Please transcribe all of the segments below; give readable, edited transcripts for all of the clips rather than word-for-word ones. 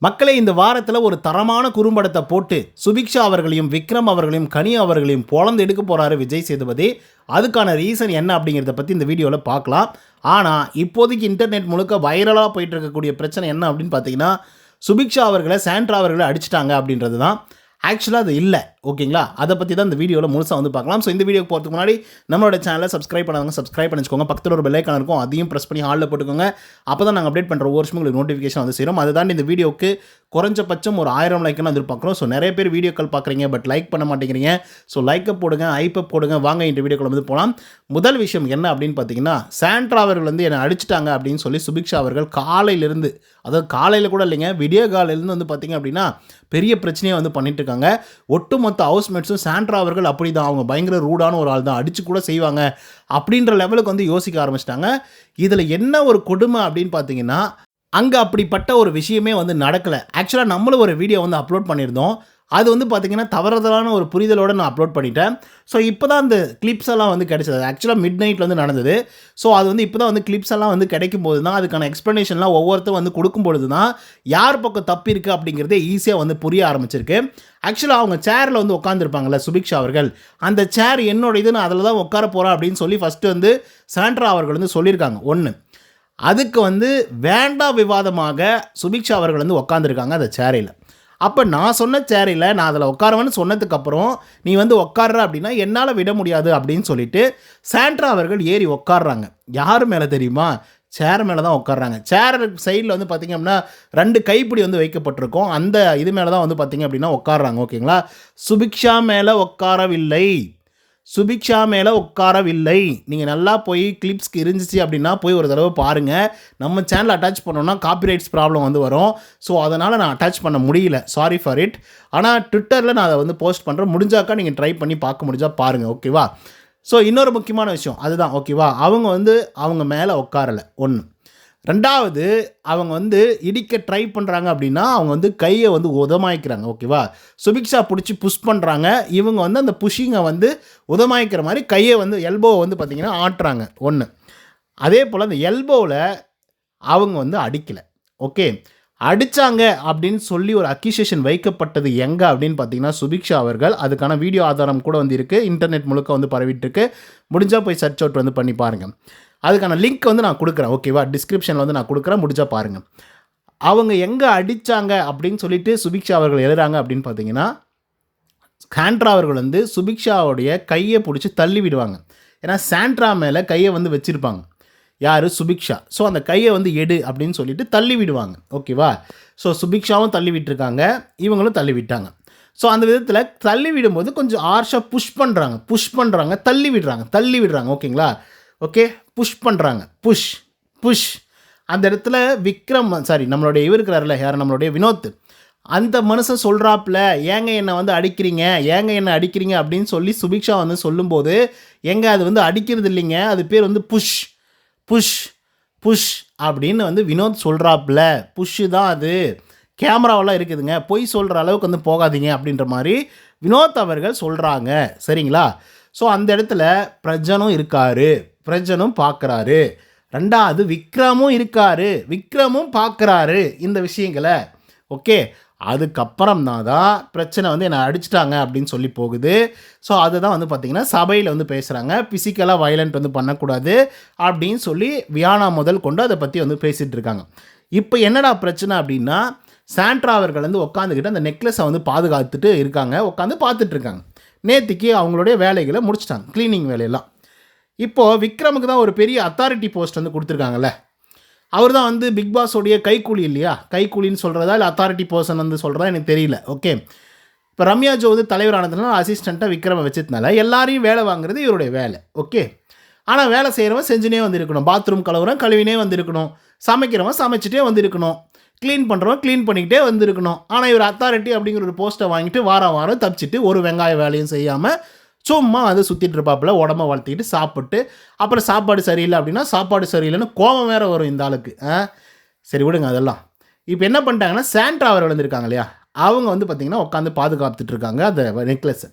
மக்களே, இந்த வாரத்தில் ஒரு தரமான குறும்படத்தை போட்டு சுபிக்ஷா அவர்களையும் விக்ரம் அவர்களையும் கனி அவர்களையும் பொழந்து எடுக்க போகிறாரு விஜய் சேதுபதி. அதுக்கான ரீசன் என்ன அப்படிங்கிறத பற்றி இந்த வீடியோவில் பார்க்கலாம். ஆனால் இப்போதைக்கு இன்டர்நெட் முழுக்க வைரலாக போயிட்டு இருக்கக்கூடிய பிரச்சனை என்ன அப்படின்னு பார்த்தீங்கன்னா, சுபிக்ஷா அவர்களை சாண்ட்ரா அவர்களை அடிச்சிட்டாங்க அப்படின்றது தான். ஆக்சுவலாக அது இல்லை, ஓகேங்களா? அதை பற்றி தான் இந்த வீடியோவில் முழுசாக வந்து பார்க்கலாம். ஸோ இந்த வீடியோக்கு போகிறதுக்கு முன்னாடி நம்மளோட சேனலை சப்ஸ்கிரைப் பண்ணாங்க, சப்ஸ்கிரைப் பண்ணிச்சுக்கோங்க. பக்கத்தில் ஒரு பெல் ஐக்கான் இருக்கும், அதையும் ப்ரெஸ் பண்ணி ஹாலில் போட்டுக்கோங்க. அப்போ தான் நாங்கள் அப்டேட் பண்ணுற ஒவ்வொரு வருஷமும் உங்களுக்கு நோட்டிஃபிகேஷன் வந்து சேரும். அதை தாண்டி இந்த வீடியோக்கு குறைஞ்சபட்சம் ஒரு 1000 லைக்னு எதிர்பார்க்குறோம். ஸோ நிறைய பேர் வீடியோக்கள் பார்க்குறீங்க, பட் லைக் பண்ண மாட்டேங்கிறீங்க. ஸோ லைக்கை போடுங்க, ஐப்பை போடுங்க. வாங்க இந்த வீடியோக்குள்ள வந்து போகலாம். முதல் விஷயம் என்ன அப்படின்னு பார்த்தீங்கன்னா, சாண்ட்ரா அவர்கள் வந்து என்னை அடிச்சிட்டாங்க அப்படின்னு சொல்லி சுபிக்ஷா அவர்கள் காலையிலேருந்து, அதாவது காலையில் கூட இல்லைங்க, விடிய காலையிலேருந்து வந்து பார்த்திங்க அப்படின்னா பெரிய பிரச்சனையை வந்து பண்ணிட்டு இருக்காங்க. ஒட்டுமொத்த ஹவுஸ்மேட்ஸும் சாண்ட்ரா அவர்கள் அப்படி தான், அவங்க பயங்கர ரூடான ஒரு ஆள் தான், அடித்து கூட செய்வாங்க அப்படின்ற லெவலுக்கு வந்து யோசிக்க ஆரம்பிச்சிட்டாங்க. இதில் என்ன ஒரு கொடுமை அப்படின்னு பார்த்தீங்கன்னா, அங்கே அப்படிப்பட்ட ஒரு விஷயமே வந்து நடக்கலை. ஆக்சுவலாக நம்மளும் ஒரு வீடியோ வந்து அப்லோட் பண்ணியிருந்தோம். அது வந்து பார்த்திங்கன்னா தவறுதலான ஒரு புரிதலோடு நான் அப்லோட் பண்ணிட்டேன். ஸோ இப்போ தான் அந்த கிளிப்ஸ் எல்லாம் வந்து கிடைச்சது. ஆக்சுவலாக மிட் நைட்டில் வந்து நடந்தது. ஸோ அது வந்து இப்போ தான் வந்து கிளிப்ஸ் எல்லாம் வந்து கிடைக்கும் போது தான், அதுக்கான எக்ஸ்ப்ளனேஷன்லாம் ஒவ்வொருத்தரும் வந்து கொடுக்கும்பொழுது தான் யார் பக்கம் தப்பு இருக்குது அப்படிங்கிறதே ஈஸியாக வந்து புரிய ஆரம்பிச்சிருக்கு. ஆக்சுவலாக அவங்க சேரில் வந்து உட்காந்துருப்பாங்கள்ல சுபிக்ஷா அவர்கள், அந்த சேர் என்னோட இது, நான் அதில் தான் உட்கார போகிறேன் அப்படின்னு சொல்லி ஃபஸ்ட்டு வந்து சாண்ட்ரா அவர்கள் வந்து சொல்லியிருக்காங்க. ஒன்று, அதுக்கு வந்து வேண்டா விவாதமாக சுபிக்ஷா அவர்கள் வந்து உட்காந்துருக்காங்க அந்த சேரையில். அப்போ நான் சொன்ன சேரையில் நான் அதில் உட்காருவேன்னு சொன்னதுக்கப்புறம் நீ வந்து உட்கார்ற அப்படின்னா என்னால் விட முடியாது அப்படின்னு சொல்லிட்டு சாண்ட்ரா அவர்கள் ஏறி உட்காடுறாங்க. யார் மேலே தெரியுமா? சேர் மேலே தான் உட்காடுறாங்க. சேர் சைடில் வந்து பார்த்திங்க அப்படின்னா 2 கைப்பிடி வந்து வைக்கப்பட்டிருக்கும். அந்த இது மேலே தான் வந்து பார்த்திங்க அப்படின்னா உட்காடுறாங்க, ஓகேங்களா? சுபிக்ஷா மேலே உட்காரவில்லை, சுபிக்ஷா மேலே உட்காரவில்லை. நீங்கள் நல்லா போய் கிளிப்ஸ்க்கு இருந்துச்சு அப்படின்னா போய் ஒரு தடவை பாருங்கள். நம்ம சேனல் அட்டாச் பண்ணோன்னா காப்பிரைட்ஸ் ப்ராப்ளம் வந்து வரும். ஸோ அதனால் நான் அட்டாச் பண்ண முடியல, சாரி ஃபார் இட். ஆனால் ட்விட்டரில் நான் அதை வந்து போஸ்ட் பண்ணுறேன். முடிஞ்சாக்கா நீங்கள் ட்ரை பண்ணி பார்க்க முடிஞ்சால் பாருங்கள், ஓகேவா? ஸோ இன்னொரு முக்கியமான விஷயம் அதுதான், ஓகேவா? அவங்க வந்து அவங்க மேலே உட்காரலை, ஒன்று. ரெண்டாவது, அவங்க வந்து இடிக்க ட்ரை பண்ணுறாங்க அப்படின்னா அவங்க வந்து கையை வந்து உதமாய்க்கிறாங்க, ஓகேவா? சுபிக்ஷா பிடிச்சி புஷ் பண்ணுறாங்க, இவங்க வந்து அந்த புஷிங்கை வந்து உதமாய்க்கிற மாதிரி கையை வந்து எல்போவை வந்து பார்த்திங்கன்னா ஆட்டுறாங்க, ஒன்று. அதே போல் அந்த எல்போவில் அவங்க வந்து அடிக்கலை, ஓகே? அடித்தாங்க அப்படின்னு சொல்லி ஒரு அக்யூசேஷன் வைக்கப்பட்டது எங்கே அப்படின்னு பார்த்தீங்கன்னா சுபிக்ஷா அவர்கள். அதுக்கான வீடியோ ஆதாரம் கூட வந்து இருக்குது, இன்டர்நெட் முழுக்க வந்து பரவிட்டுருக்கு. முடிஞ்சால் போய் சர்ச் அவுட் வந்து பண்ணி பாருங்கள். அதுக்கான லிங்க் வந்து நான் கொடுக்குறேன், ஓகேவா? டிஸ்கிரிப்ஷனில் வந்து நான் கொடுக்குறேன், முடிஞ்சால் பாருங்கள். அவங்க எங்கே அடித்தாங்க அப்படின்னு சொல்லிட்டு சுபிக்ஷா அவர்கள் எழுதுறாங்க அப்படின்னு பார்த்தீங்கன்னா, சாண்ட்ரா அவர்கள் வந்து சுபிக்ஷாவுடைய கையை பிடிச்சி தள்ளி விடுவாங்க. ஏன்னா சாண்ட்ரா மேலே கையை வந்து வச்சுருப்பாங்க, யார்? சுபிக்ஷா. ஸோ அந்த கையை வந்து எடு அப்படின்னு சொல்லிட்டு தள்ளி விடுவாங்க, ஓகேவா? ஸோ சுபிக்ஷாவும் தள்ளி விட்டுருக்காங்க, இவங்களும் தள்ளி விட்டாங்க. ஸோ அந்த விதத்தில் தள்ளி விடும்போது கொஞ்சம் ஆர்ஷாக புஷ் பண்ணுறாங்க, தள்ளி விடுறாங்க, ஓகேங்களா? ஓகே, புஷ் பண்ணுறாங்க, புஷ். அந்த இடத்துல விக்ரம், சாரி, நம்மளுடைய இவர் இருக்கிறார்ல, யார்? நம்மளுடைய வினோத். அந்த மனுஷன் சொல்கிறாப்புல, ஏங்க என்னை வந்து அடிக்கிறீங்க அப்படின்னு சொல்லி சுபிக்ஷா வந்து சொல்லும்போது, அது வந்து அடிக்கிறது இல்லைங்க, அது பேர் வந்து புஷ் அப்படின்னு வந்து வினோத் சொல்கிறாப்புல. புஷ்ஷு தான் அது, கேமராவெல்லாம் இருக்குதுங்க, பொய் சொல்கிற அளவுக்கு வந்து போகாதீங்க அப்படின்ற மாதிரி வினோத் அவர்கள் சொல்கிறாங்க, சரிங்களா? ஸோ அந்த இடத்துல பிரஜனும் பார்க்குறாரு. ரெண்டாவது விக்ரமும் இருக்காரு, விக்ரமும் பார்க்குறாரு இந்த விஷயங்களை, ஓகே? அதுக்கப்புறம் தான் பிரச்சனை வந்து என்னை அடிச்சிட்டாங்க அப்படின்னு சொல்லி போகுது. ஸோ அதுதான் வந்து பார்த்திங்கன்னா சபையில் வந்து பேசுகிறாங்க, ஃபிசிக்கலாக வயலண்ட் வந்து பண்ணக்கூடாது அப்படின்னு சொல்லி வியானா முதல் கொண்டு அதை பற்றி வந்து பேசிகிட்டு இருக்காங்க. இப்போ என்னடா பிரச்சனை அப்படின்னா, சாண்ட்ரா அவர்கள் வந்து உட்காந்துக்கிட்டு அந்த நெக்லஸை வந்து பாதுகாத்துட்டு இருக்காங்க, உட்காந்து பார்த்துட்ருக்காங்க. நேற்றுக்கு அவங்களுடைய வேலைகளை முடிச்சிட்டாங்க, க்ளீனிங் வேலையெல்லாம். இப்போது விக்ரமுக்கு தான் ஒரு பெரிய அத்தாரிட்டி போஸ்ட் வந்து கொடுத்துருக்காங்கல்ல, அவர் தான் வந்து பிக் பாஸோடைய கைக்கூலி இல்லையா? கைக்கூலின்னு சொல்கிறதா இல்லை அத்தாரிட்டி பர்சன் வந்து சொல்கிறதா எனக்கு தெரியல, ஓகே? இப்போ ரம்யா ஜோ வந்து தலைவரானதுனால அசிஸ்டண்ட்டாக விக்ரமை வச்சதுனால எல்லாரையும் வேலை வாங்குறது இவருடைய வேலை, ஓகே? ஆனால் வேலை செய்கிறவன் செஞ்சுனே வந்து இருக்கணும், பாத்ரூம் கழுவினே வந்து இருக்கணும், சமைக்கிறவன் சமைச்சிட்டே வந்து இருக்கணும், க்ளீன் பண்ணுறவன் க்ளீன் பண்ணிக்கிட்டே வந்து இருக்கணும். ஆனால் இவர் அத்தாரிட்டி அப்படிங்கிற ஒரு போஸ்ட்டை வாங்கிட்டு வாரம் தப்பிச்சிட்டு ஒரு வெங்காய வேலையும் செய்யாமல் சும்மா வந்து சுற்றிட்டு இருப்பாப்புல, உடம்ப வளர்த்திக்கிட்டு சாப்பிட்டு, அப்புறம் சாப்பாடு சரியில்லை அப்படின்னா சாப்பாடு சரியில்லைன்னு கோபம் வேறு வரும் இந்த ஆளுக்கு. சரி விடுங்க அதெல்லாம். இப்போ என்ன பண்ணிட்டாங்கன்னா, சாண்ட்ரா அவர்கள் வந்துருக்காங்க இல்லையா, அவங்க வந்து பார்த்திங்கன்னா உட்காந்து பாதுகாத்துட்டு இருக்காங்க அந்த நெக்லஸை.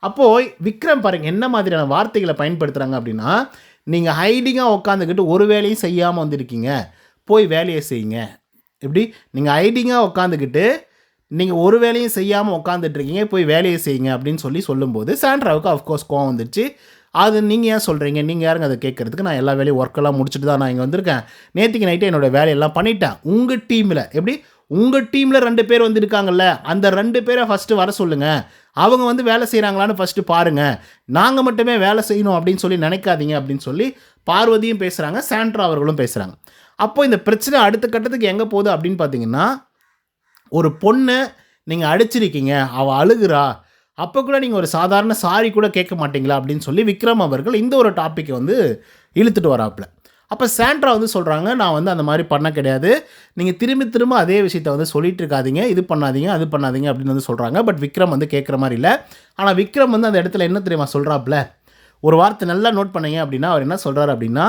அப்போது விக்ரம் பாருங்கள் என்ன மாதிரியான வார்த்தைகளை பயன்படுத்துகிறாங்க அப்படின்னா, நீங்கள் ஹைடிங்காக உட்காந்துக்கிட்டு ஒரு வேலையும் செய்யாமல் வந்திருக்கீங்க, போய் வேலையை செய்யுங்க, எப்படி நீங்கள் ஐடிங்காக உட்காந்துக்கிட்டு நீங்கள் ஒரு வேலையும் செய்யாமல் உட்காந்துட்ருக்கீங்க, போய் வேலையை செய்யுங்க அப்படின்னு சொல்லும்போது சாண்ட்ராவுக்கு ஆஃப்கோர்ஸ் கோவம் வந்துடுச்சு. அது நீங்கள் ஏன் சொல்கிறீங்க, நீங்கள் யாருங்க அதை கேட்குறதுக்கு, நான் எல்லா வேலையும் ஒர்க்கெல்லாம் முடிச்சுட்டு தான் நான் இங்கே வந்திருக்கேன், நேற்றுக்கு நைட்டே என்னோடய வேலையெல்லாம் பண்ணிட்டேன். உங்கள் டீமில் எப்படி உங்கள் டீமில் 2 பேர் வந்துருக்காங்கல்ல, அந்த 2 பேரை ஃபஸ்ட்டு வர சொல்லுங்கள், அவங்க வந்து வேலை செய்கிறாங்களான்னு ஃபஸ்ட்டு பாருங்கள், நாங்கள் மட்டுமே வேலை செய்யணும் அப்படின்னு சொல்லி நினைக்காதீங்க அப்படின்னு சொல்லி பார்வதியும் பேசுகிறாங்க, சாண்ட்ரா அவர்களும் பேசுகிறாங்க. அப்போ இந்த பிரச்சனை அடுத்த கட்டத்துக்கு எங்கே போகுது அப்படின்னு பார்த்தீங்கன்னா, ஒரு பொண்ணை நீங்கள் அடிச்சிருக்கீங்க, அவள் அழுகுறா, அப்போ கூட நீங்கள் ஒரு சாதாரண சாரி கூட கேட்க மாட்டீங்களா அப்படின்னு சொல்லி விக்ரம் அவர்கள் இந்த ஒரு டாப்பிக்கை வந்து இழுத்துட்டு வராப்புல. அப்போ சாண்ட்ரா வந்து சொல்கிறாங்க, நான் வந்து அந்த மாதிரி பண்ண கிடையாது, நீங்கள் திரும்ப அதே விஷயத்தை வந்து சொல்லிட்டு இருக்காதீங்க, இது பண்ணாதீங்க அது பண்ணாதீங்க அப்படின்னு வந்து சொல்கிறாங்க. பட் விக்ரம் வந்து கேட்குற மாதிரி இல்லை. ஆனால் விக்ரம் வந்து அந்த இடத்துல என்ன தெரியுமா சொல்கிறாப்புல, ஒரு வார்த்தை நல்லா நோட் பண்ணீங்க அப்படின்னா அவர் என்ன சொல்கிறார் அப்படின்னா,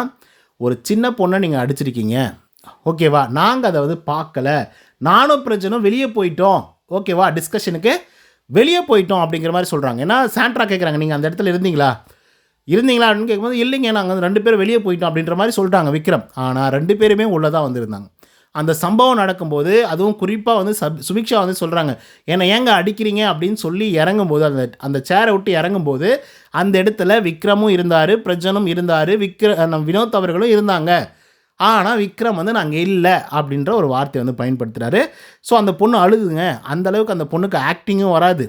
ஒரு சின்ன பொண்ணை நீங்கள் அடிச்சிருக்கீங்க, ஓகேவா, நாங்கள் அதை வந்து பார்க்கல, நானும் பிரச்சனும் வெளியே போயிட்டோம், ஓகேவா, டிஸ்கஷனுக்கு வெளியே போயிட்டோம் அப்படிங்கிற மாதிரி சொல்கிறாங்க. ஏன்னா சாண்ட்ரா கேட்குறாங்க, நீங்கள் அந்த இடத்துல இருந்தீங்களா அப்படின்னு கேட்கும்போது, இல்லைங்க நாங்கள் 2 பேரும் வெளியே போயிட்டோம் அப்படின்ற மாதிரி சொல்லிட்டாங்க விக்ரம். ஆனால் 2 பேருமே உள்ளே தான் வந்திருந்தாங்க. அந்த சம்பவம் நடக்கும்போது அதுவும் குறிப்பாக வந்து சுபிக்ஷா வந்து சொல்கிறாங்க, என்னை ஏங்க அடிக்கிறீங்க அப்படின்னு சொல்லி இறங்கும்போது, அந்த சேரை விட்டு இறங்கும்போது அந்த இடத்துல விக்ரமும் இருந்தார், பிரஜனும் இருந்தார், வினோத் அவர்களும் இருந்தாங்க. ஆனால் விக்ரம் வந்து நாங்கள் இல்லை அப்படின்ற ஒரு வார்த்தையை வந்து பயன்படுத்துகிறாரு. ஸோ அந்த பொண்ணு அழுதுங்க, அந்தளவுக்கு அந்த பொண்ணுக்கு ஆக்டிங்கும் வராது,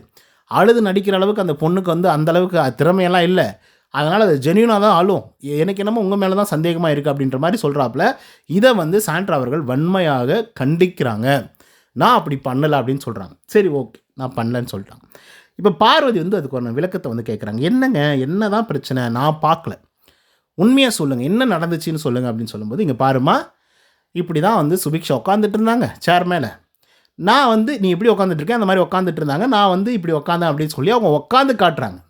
அழுது நடிக்கிற அளவுக்கு அந்த பொண்ணுக்கு வந்து அந்தளவுக்கு திறமையெல்லாம் இல்லை, அதனால் அது ஜென்யூனாக தான் ஆளும், எனக்கு என்னமோ உங்கள் மேலே தான் சந்தேகமாக இருக்குது அப்படின்ற மாதிரி சொல்கிறாப்புல. இதை வந்து சாண்ட்ரா அவர்கள் வன்மையாக கண்டிக்கிறாங்க. நான் அப்படி பண்ணலை அப்படின்னு சொல்கிறாங்க. சரி ஓகே, நான் பண்ணலன்னு சொல்லிட்டாங்க. இப்போ பார்வதி வந்து அதுக்கு ஒரு விளக்கத்தை வந்து கேட்குறாங்க, என்னங்க என்ன தான் பிரச்சனை, நான் பார்க்கல, உண்மையாக சொல்லுங்கள், என்ன நடந்துச்சுன்னு சொல்லுங்கள் அப்படின்னு சொல்லும்போது, இங்கே பாருமா, இப்படி தான் வந்து சுபிக்ஷா உட்காந்துட்டு இருந்தாங்க சேர் மேலே, நான் வந்து நீ எப்படி உட்காந்துட்ருக்கேன் அந்த மாதிரி உட்காந்துட்டு இருந்தாங்க, நான் வந்து இப்படி உட்காந்தேன் அப்படின்னு சொல்லி அவங்க உட்காந்து காட்டுறாங்க.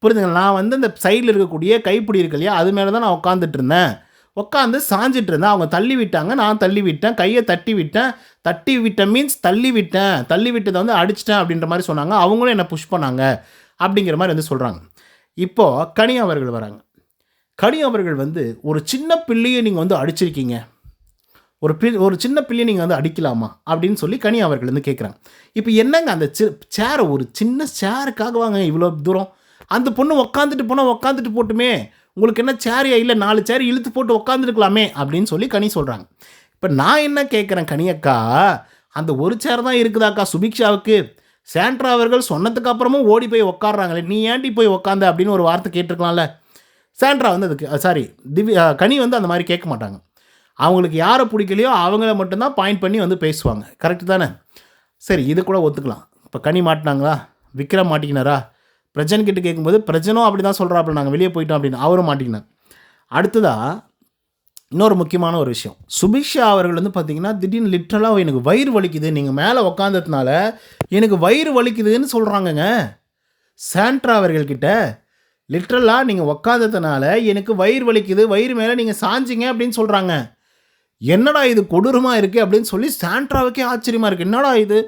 புரிஞ்சுங்க, நான் வந்து இந்த சைடில் இருக்கக்கூடிய கைப்பிடி இருக்கு இல்லையா, அது மேலே தான் நான் உட்காந்துட்டு இருந்தேன், உட்காந்து சாஞ்சிட்டு இருந்தேன், அவங்க தள்ளி விட்டாங்க, நான் தள்ளி விட்டேன், கையை தட்டி விட்டேன் மீன்ஸ் தள்ளி விட்டதை வந்து அடிச்சிட்டேன் அப்படின்ற மாதிரி சொன்னாங்க, அவங்களும் என்னை புஷ் பண்ணாங்க அப்படிங்கிற மாதிரி வந்து சொல்கிறாங்க. இப்போது கனி அவர்கள் வராங்க. கனி அவர்கள் வந்து ஒரு சின்ன பிள்ளையை நீங்கள் வந்து அடிச்சிருக்கீங்க, ஒரு சின்ன பிள்ளையை நீங்கள் வந்து அடிக்கலாமா அப்படின்னு சொல்லி கனி அவர்கள் வந்து கேட்குறாங்க. இப்போ என்னங்க அந்த சேரை, ஒரு சின்ன சேருக்காக வாங்க இவ்வளோ தூரம், அந்த பொண்ணு உட்காந்துட்டு போட்டுமே, உங்களுக்கு என்ன சேரியா இல்லை 4 சேர் இழுத்து போட்டு உட்காந்துருக்கலாமே அப்படின்னு சொல்லி கனி சொல்கிறாங்க. இப்போ நான் என்ன கேட்குறேன், கனியக்கா அந்த ஒரு சேர் தான் இருக்குதாக்கா சுபிக்ஷாவுக்கு, சாண்ட்ரா அவர்கள் சொன்னதுக்கு அப்புறமும் ஓடி போய் உட்காடுறாங்களே, நீ ஏன்டி போய் உட்காந்த அப்படின்னு ஒரு வார்த்தை கேட்டிருக்கலாம்ல. சாண்ட்ரா வந்து அதுக்கு கனி வந்து அந்த மாதிரி கேட்க மாட்டாங்க, அவங்களுக்கு யாரை பிடிக்கலையோ அவங்கள மட்டும்தான் பாயிண்ட் பண்ணி வந்து பேசுவாங்க, கரெக்டு தானே. சரி, இது கூட ஒத்துக்கலாம். இப்போ கனி மாட்டினாங்களா, விக்ரம் மாட்டிக்கினாரா, பிரஜன் கிட்ட கேட்கும்போது பிரஜனும் அப்படி தான் சொல்கிறாப்புல, நாங்கள் வெளியே போயிட்டோம் அப்படின்னு அவரும் மாட்டிக்கினார். அடுத்ததாக இன்னொரு முக்கியமான ஒரு விஷயம், சுபிக்ஷா அவர்கள் வந்து பார்த்திங்கன்னா திடீர்னு லிட்ரலாக எனக்கு வயிறு வலிக்குது, நீங்கள் மேலே உக்காந்ததுனால எனக்கு வயிறு வலிக்குதுன்னு சொல்கிறாங்கங்க சாண்ட்ரா அவர்கள்கிட்ட. லிட்ரலாக நீங்கள் உக்காந்ததுனால எனக்கு வயிறு வலிக்குது, வயிறு மேலே நீங்கள் சாஞ்சிங்க அப்படின்னு சொல்கிறாங்க. என்னடா இது கொடூரமாக இருக்குது அப்படின்னு சொல்லி சாண்ட்ராவுக்கே ஆச்சரியமாக இருக்குது. என்னடா இது,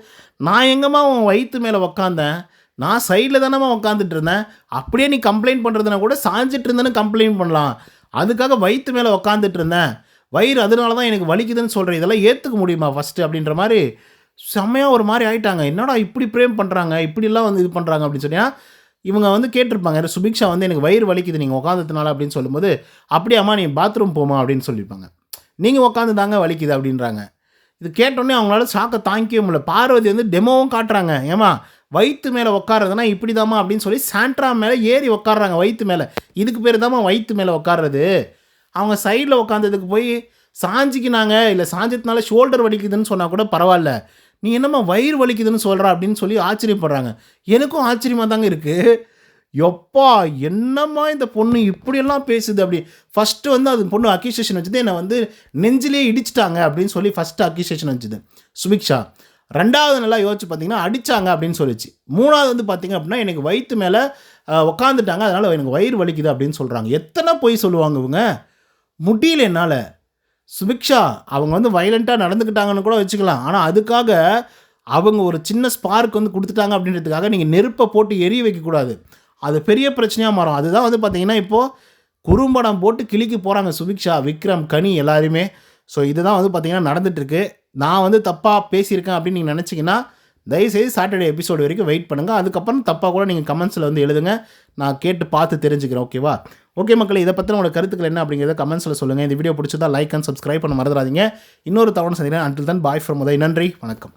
நான் எங்கம்மா உன் வயிற்று மேலே உக்காந்தேன், நான் சைடில் தானேம்மா உட்காந்துட்டு இருந்தேன், அப்படியே நீ கம்ப்ளைண்ட் பண்ணுறதுனா கூட சாஞ்சிட்டு இருந்தேன்னு கம்ப்ளைண்ட் பண்ணலாம், அதுக்காக வயிற்று மேலே உட்காந்துட்டு இருந்தேன், வயிறு அதனால தான் எனக்கு வலிக்குதுன்னு சொல்கிறேன், இதெல்லாம் ஏற்றுக்க முடியுமா ஃபஸ்ட்டு அப்படின்ற மாதிரி செம்மையாக ஒரு மாதிரி ஆகிட்டாங்க. என்னடா இப்படி ப்ரேம் பண்ணுறாங்க, இப்படிலாம் வந்து இது பண்ணுறாங்க அப்படின்னு சொன்னால் இவங்க வந்து கேட்டிருப்பாங்க, சுபிக்ஷா வந்து எனக்கு வயிறு வலிக்குது நீங்கள் உட்காந்ததுனால அப்படின்னு சொல்லும்போது, அப்படியாம்மா நீ பாத்ரூம் போமா அப்படின்னு சொல்லியிருப்பாங்க, நீங்கள் உட்காந்து தாங்க வலிக்குது அப்படின்றாங்க. இது கேட்டோன்னே அவங்களால ஷாக்கை தாங்கிக்கவே முடியல. பார்வதி வந்து டெமோவும் காட்டுறாங்க, ஏமா வயிற்று மேலே உட்காரதுனா இப்படி தாம்மா அப்படின்னு சொல்லி சாண்ட்ரா மேலே ஏறி உட்காடுறாங்க வயிற்று மேலே, இதுக்கு பேர் தாம்மா வயிற்று மேலே உட்காடுறது. அவங்க சைடில் உட்காந்ததுக்கு போய் சாஞ்சிக்கினாங்க, இல்லை சாஞ்சதுனால ஷோல்டர் வலிக்குதுன்னு சொன்னால் கூட பரவாயில்ல, நீ என்னம்மா வயிறு வலிக்குதுன்னு சொல்கிற அப்படின்னு சொல்லி ஆச்சரியப்படுறாங்க. எனக்கும் ஆச்சரியமாக தாங்க இருக்குது, எப்பா என்னம்மா இந்த பொண்ணு இப்படியெல்லாம் பேசுது அப்படி. ஃபஸ்ட்டு வந்து அது பொண்ணு அக்யூசேஷன் வச்சுது, என்னை வந்து நெஞ்சிலே இடிச்சிட்டாங்க அப்படின்னு சொல்லி ஃபஸ்ட்டு அக்யூசேஷன் வச்சுது சுபிக்ஷா. 2வது நல்லா யோசிச்சு பார்த்தீங்கன்னா அடித்தாங்க அப்படின்னு சொல்லிச்சு. 3வது வந்து பார்த்திங்க அப்படின்னா எனக்கு வயிற்று மேலே உட்காந்துட்டாங்க, அதனால் எனக்கு வயிறு வலிக்குது அப்படின்னு சொல்கிறாங்க. எத்தனை பொய் சொல்லுவாங்க இவங்க, முடியல என்னால். சுபிக்ஷா அவங்க வந்து வயலண்ட்டாக நடந்துக்கிட்டாங்கன்னு கூட வச்சுக்கலாம், ஆனால் அதுக்காக அவங்க ஒரு சின்ன ஸ்பார்க் வந்து கொடுத்துட்டாங்க அப்படின்றதுக்காக நீங்கள் நெருப்பை போட்டு எரிய வைக்கக்கூடாது, அது பெரிய பிரச்சனையாக மாறும். அதுதான் வந்து பார்த்திங்கன்னா இப்போது குறும்படம் போட்டு கிளிக்கு போகிறாங்க சுபிக்ஷா, விக்ரம், கனி எல்லாருமே. ஸோ இதுதான் வந்து பார்த்திங்கன்னா நடந்துகிட்ருக்கு. நான் வந்து தப்பாக பேசியிருக்கேன் அப்படின்னு நீங்கள் நினச்சிங்கன்னா தயவுசெய்து சாட்டர்டே எபிசோடு வரைக்கும் வெயிட் பண்ணுங்கள். அதுக்கப்புறம் தப்பாக கூட நீங்கள் கமெண்ட்ஸில் வந்து எழுதுங்க, நான் கேட்டு பார்த்து தெரிஞ்சுக்கிறேன். ஓகேவா? ஓகே மக்களே, இதை பற்றின உங்களோட கருத்துக்கள் என்ன அப்படிங்கிறத கமெண்ட்ஸில் சொல்லுங்கள். இந்த வீடியோ பிடிச்சதா லைக் அண்ட் சப்ஸ்கிரைப் பண்ண மறந்துடாதீங்க. இன்னொரு தகவல் சந்திக்கிறேன். Until than bye from Uday. நன்றி, வணக்கம்.